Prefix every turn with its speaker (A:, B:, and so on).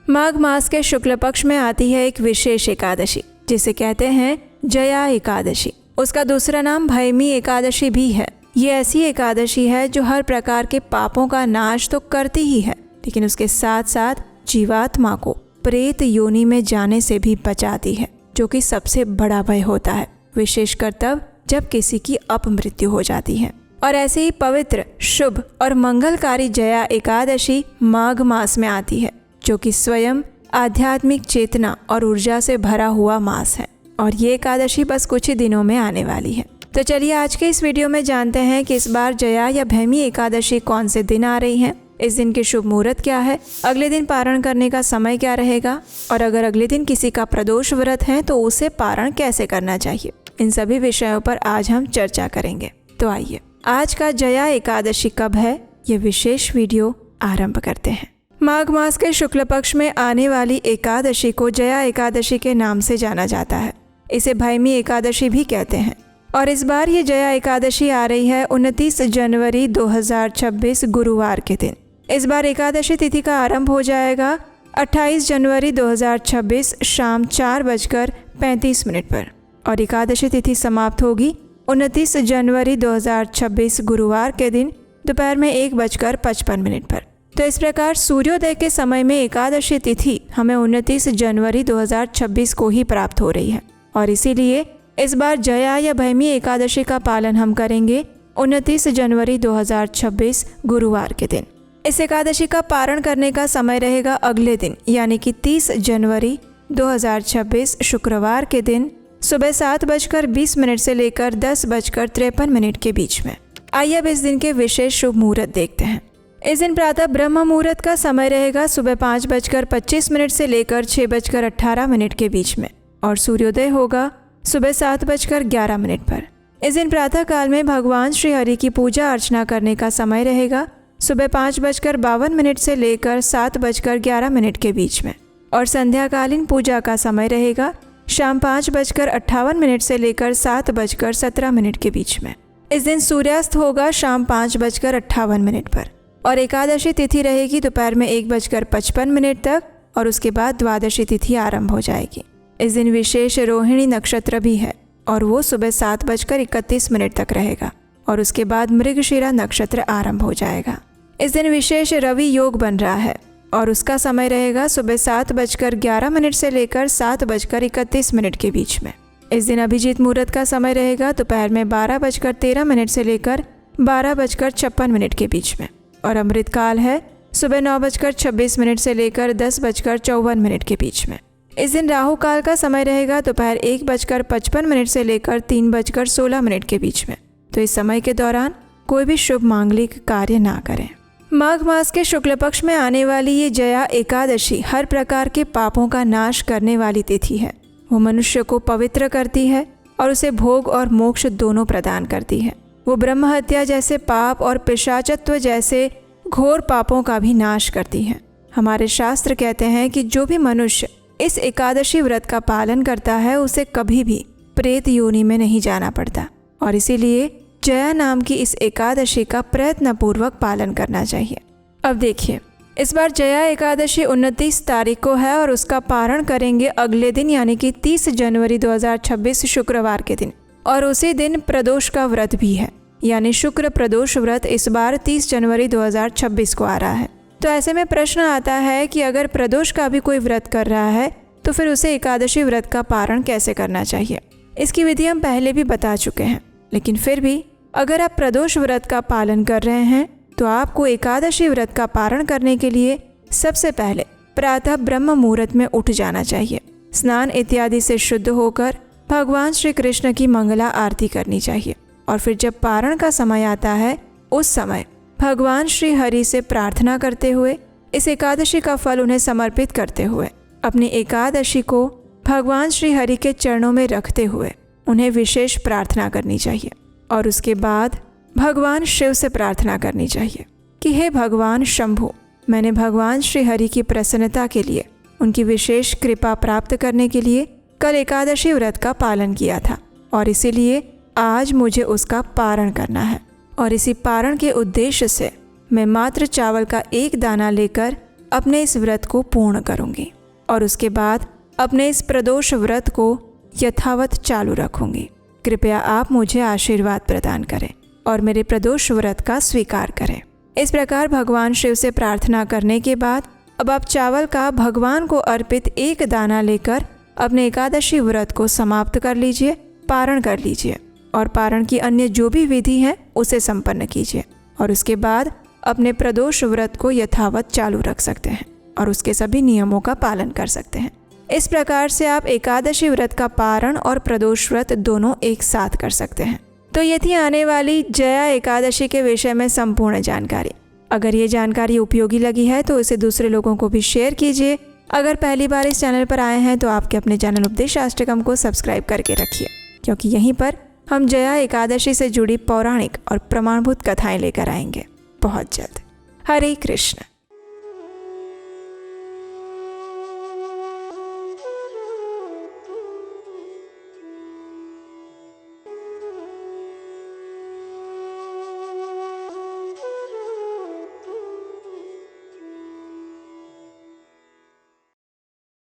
A: माघ मास के शुक्ल पक्ष में आती है एक विशेष एकादशी जिसे कहते हैं जया एकादशी। उसका दूसरा नाम भैमी एकादशी भी है। ये ऐसी एकादशी है जो हर प्रकार के पापों का नाश तो करती ही है, लेकिन उसके साथ साथ जीवात्मा को प्रेत योनि में जाने से भी बचाती है, जो कि सबसे बड़ा भय होता है, विशेषकर तब जब किसी की अपमृत्यु हो जाती है। और ऐसे ही पवित्र, शुभ और मंगलकारी जया एकादशी माघ मास में आती है, जो कि स्वयं आध्यात्मिक चेतना और ऊर्जा से भरा हुआ मास है। और ये एकादशी बस कुछ ही दिनों में आने वाली है। तो चलिए आज के इस वीडियो में जानते हैं कि इस बार जया या भैमी एकादशी कौन से दिन आ रही है, इस दिन के शुभ मुहूर्त क्या है, अगले दिन पारण करने का समय क्या रहेगा, और अगर अगले दिन किसी का प्रदोष व्रत है तो उसे पारण कैसे करना चाहिए। इन सभी विषयों पर आज हम चर्चा करेंगे। तो आइए आज का जया एकादशी कब है, ये विशेष वीडियो आरंभ करते हैं। माघ मास के शुक्ल पक्ष में आने वाली एकादशी को जया एकादशी के नाम से जाना जाता है। इसे भैमी एकादशी भी कहते हैं। और इस बार ये जया एकादशी आ रही है 29 जनवरी 2026 गुरुवार के दिन। इस बार एकादशी तिथि का आरंभ हो जाएगा 28 जनवरी 2026 शाम 4:35 पर और एकादशी तिथि समाप्त होगी 29 जनवरी 2026 गुरुवार के दिन दोपहर में 1:55 पर। तो इस प्रकार सूर्योदय के समय में एकादशी तिथि हमें 29 जनवरी 2026 को ही प्राप्त हो रही है। और इसीलिए इस बार जया या भैमी एकादशी का पालन हम करेंगे 29 जनवरी 2026 गुरुवार के दिन। इस एकादशी का पारण करने का समय रहेगा अगले दिन, यानी कि 30 जनवरी 2026 शुक्रवार के दिन सुबह 7:20 से लेकर 10:53 के बीच में। आइए अब इस दिन के विशेष शुभ मुहूर्त देखते हैं। इस दिन प्रातः ब्रह्म मुहूर्त का समय रहेगा सुबह 5:25 से लेकर 6:18 के बीच में और सूर्योदय होगा सुबह 7:11 पर। इस दिन प्रातः काल में भगवान श्री हरि की पूजा अर्चना करने का समय रहेगा सुबह 5:52 से लेकर 7:11 के बीच में और संध्याकालीन पूजा का समय रहेगा शाम 5:58 से लेकर 7:17 के बीच में। इस दिन सूर्यास्त होगा शाम 5:58 पर और एकादशी तिथि रहेगी दोपहर में 1:55 तक और उसके बाद द्वादशी तिथि आरंभ हो जाएगी। इस दिन विशेष रोहिणी नक्षत्र भी है और वो सुबह 7:31 तक रहेगा और उसके बाद मृगशिरा नक्षत्र आरंभ हो जाएगा। इस दिन विशेष रवि योग बन रहा है और उसका समय रहेगा सुबह 7:11 से लेकर 7:31 के बीच में। इस दिन अभिजीत मुहूर्त का समय रहेगा दोपहर में 12:13 से लेकर 12:56 के बीच में और अमृत काल है सुबह 9:26 से लेकर 10:54 के बीच में। इस दिन राहु काल का समय रहेगा दोपहर 1:55 से लेकर 3:16 के बीच में। तो इस समय के दौरान कोई भी शुभ मांगलिक कार्य ना करें। माघ मास के शुक्ल पक्ष में आने वाली ये जया एकादशी हर प्रकार के पापों का नाश करने वाली तिथि है। वो मनुष्य को पवित्र करती है और उसे भोग और मोक्ष दोनों प्रदान करती है। वो ब्रह्म हत्या जैसे पाप और पिशाचत्व जैसे घोर पापों का भी नाश करती है। हमारे शास्त्र कहते हैं कि जो भी मनुष्य इस एकादशी व्रत का पालन करता है उसे कभी भी प्रेत योनि में नहीं जाना पड़ता और इसीलिए जया नाम की इस एकादशी का प्रयत्नपूर्वक पालन करना चाहिए। अब देखिए, इस बार जया एकादशी 29 तारीख को है और उसका पारण करेंगे अगले दिन, यानी कि 30 जनवरी 2026 शुक्रवार के दिन। और उसी दिन प्रदोष का व्रत भी है, यानी शुक्र प्रदोष व्रत इस बार 30 जनवरी 2026 को आ रहा है। तो ऐसे में प्रश्न आता है कि अगर प्रदोष का भी कोई व्रत कर रहा है तो फिर उसे एकादशी व्रत का पारण कैसे करना चाहिए। इसकी विधि हम पहले भी बता चुके हैं, लेकिन फिर भी अगर आप प्रदोष व्रत का पालन कर रहे हैं तो आपको एकादशी व्रत का पारण करने के लिए सबसे पहले प्रातः ब्रह्म मुहूर्त में उठ जाना चाहिए। स्नान इत्यादि से शुद्ध होकर भगवान श्री कृष्ण की मंगला आरती करनी चाहिए और फिर जब पारण का समय आता है उस समय भगवान श्री हरि से प्रार्थना करते हुए इस एकादशी का फल उन्हें समर्पित करते हुए अपनी एकादशी को भगवान श्री हरि के चरणों में रखते हुए उन्हें विशेष प्रार्थना करनी चाहिए और उसके बाद भगवान शिव से प्रार्थना करनी चाहिए कि हे भगवान शंभु, मैंने भगवान श्री हरि की प्रसन्नता के लिए, उनकी विशेष कृपा प्राप्त करने के लिए कल एकादशी व्रत का पालन किया था और इसीलिए आज मुझे उसका पारण करना है और इसी पारण के उद्देश्य से मैं मात्र चावल का एक दाना लेकर अपने इस व्रत को पूर्ण करूंगी और उसके बाद अपने इस प्रदोष व्रत को यथावत चालू रखूंगी। कृपया आप मुझे आशीर्वाद प्रदान करें और मेरे प्रदोष व्रत का स्वीकार करें। इस प्रकार भगवान शिव से प्रार्थना करने के बाद अब आप चावल का भगवान को अर्पित एक दाना लेकर अपने एकादशी व्रत को समाप्त कर लीजिए, पारण कर लीजिए और पारण की अन्य जो भी विधि है उसे संपन्न कीजिए और उसके बाद अपने प्रदोष व्रत को यथावत चालू रख सकते हैं और उसके सभी नियमों का पालन कर सकते हैं। इस प्रकार से आप एकादशी व्रत का पारण और प्रदोष व्रत दोनों एक साथ कर सकते हैं। तो ये थी आने वाली जया एकादशी के विषय में संपूर्ण जानकारी। अगर ये जानकारी उपयोगी लगी है तो इसे दूसरे लोगों को भी शेयर कीजिए। अगर पहली बार इस चैनल पर आए हैं तो आपके अपने चैनल उपदेशाष्टकम को सब्सक्राइब करके रखिए, क्योंकि यहीं पर हम जया एकादशी से जुड़ी पौराणिक और प्रमाणभूत कथाएं लेकर आएंगे बहुत जल्द। हरे कृष्ण।